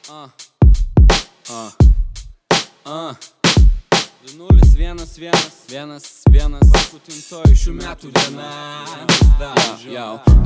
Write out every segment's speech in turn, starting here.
2-0-1-1 paskutintoji šių metų diena.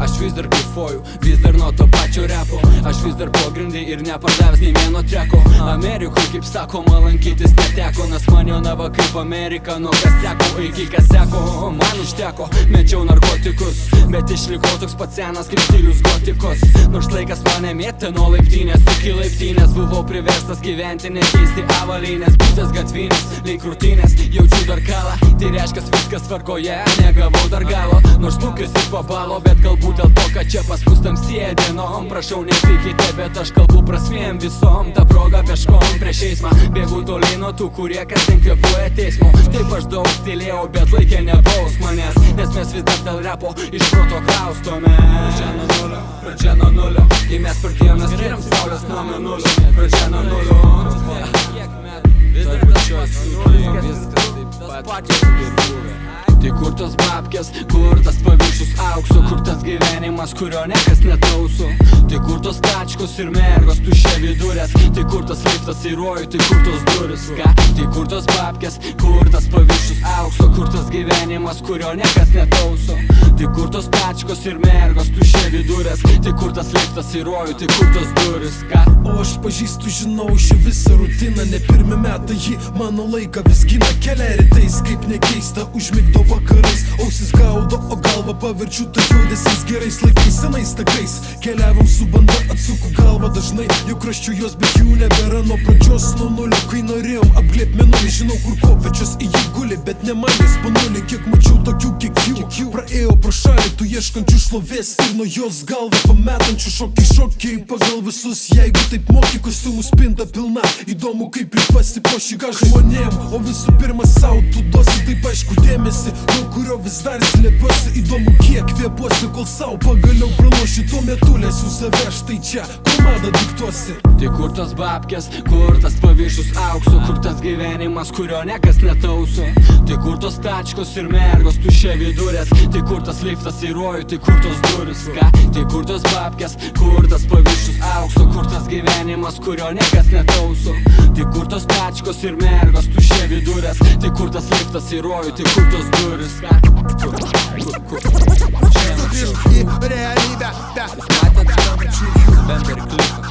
Aš vis dar kaifuoju, vis dar nuo to pačio repo. Aš vis dar pogrindai ir nepardavęs nei vieno treko. Amerikoj, kaip sakoma, lankytis neteko, nes man jaunava kaip Amerika. Nuo kas seko iki kas seko, man užteko. Mečiau narkotikus, bet išlikau toks pats senas kaip stilius gotikos. Nors laikas mane mėtė nuo laiptinės iki laiptinės. Buvau priverstas gyventi, nekeisti avalynės. Būtas gatvinės, link krūtinės, jaučiu dar kalą. Tai reiškia viskas tvarkoje, negavau dar galo. Nors lūkis ir pabalo, bet galbūt dėl to, kad čia pas mus tamsėja dienom. Prašau nepykite, bet aš kalbu prasmėm visom. Ta proga peškom prieš eismą bėgu toliai nuo tų, kurie kasdien kvėpuoja teismo. Taip aš daug tylėjau, bet laikė nebaus manęs, nes mes vis dar dėl repo iš proto kraustome. Pradžia nuo nulio, kai mes pradėjom, mes skiriam saulės nuo mėnulio. Pradžia nuo nulio, vis dar pačios nulio, viskas taip tas pačios kaip buvę. Tai kur tos babkės, kur tas paviršius aukso, kur tas gyvenimas, kurio nekas netauso. Tai kur tos tačkos ir mergos, tuščia vidurės. Tai kur tas liftas į rojų, tai kur tos duris. Ką? Tai kur tos babkės, kur tas paviršius aukso, kur tas gyvenimas, kurio nekas netauso. Tai kur tos tačkos ir mergos, tuščia vidurės. Tai kur tas liftas į rojų, tai kur tos duris. Ką? O aš pažįstu, žinau šį visą rutiną. Ne pirmi metai ji mano laiką vis gina. Kelia rytais, kaip nekeista, užmigdo vakarais. Ausis gaudo, o galvą paverčiu tai judesiais gerais laikais, senais takais. Keliavom su banda, atsuku galvą dažnai. Jau kraščiu jos, bet jų nebėra nuo pradžios, nuo nulio. Kai norėjom apglėbt mėnulį, žinau kur kopėčios į jį guli, bet ne manęs panulį. Kiek mačiau tokių, kiek jų praėjo pro šalį, tų ieškančių šlovės ir nuo jos galvą pametančių. Šokiai pagal visus, jeigu taip moki, kostiumų spinta pilna. Įdomu, kaip ir pasipuoši ką žmonėm, o visų pirma sau tu duosi taip aišku dėmesį, nuo kurio vis dar slėpiuosi. Įdomu, kiek kvėpuosi, kol sau pagaliau praloši. Tuo metu lesiu save, štai čia komanda diktuosi. Tai kur tos babkės, kur tas paviršius aukso, kur tas gyvenimas, kurio nekas netauso. Tai kur tos tačkos ir mergos, tuščia vidurės. Tai kur tas liftas į rojų, tai kur tos duris. Ką? Tai kur tos babkės, kur tas paviršius aukso, kur tas gyvenimas, kurio nekas netauso. Tai kur tos tačkos ir mergos, tuščia vidurės. Tai kur tas liftas į rojų, tai kur tos duris. Ką? Realybę, Jūs matėt, bent ir klipas.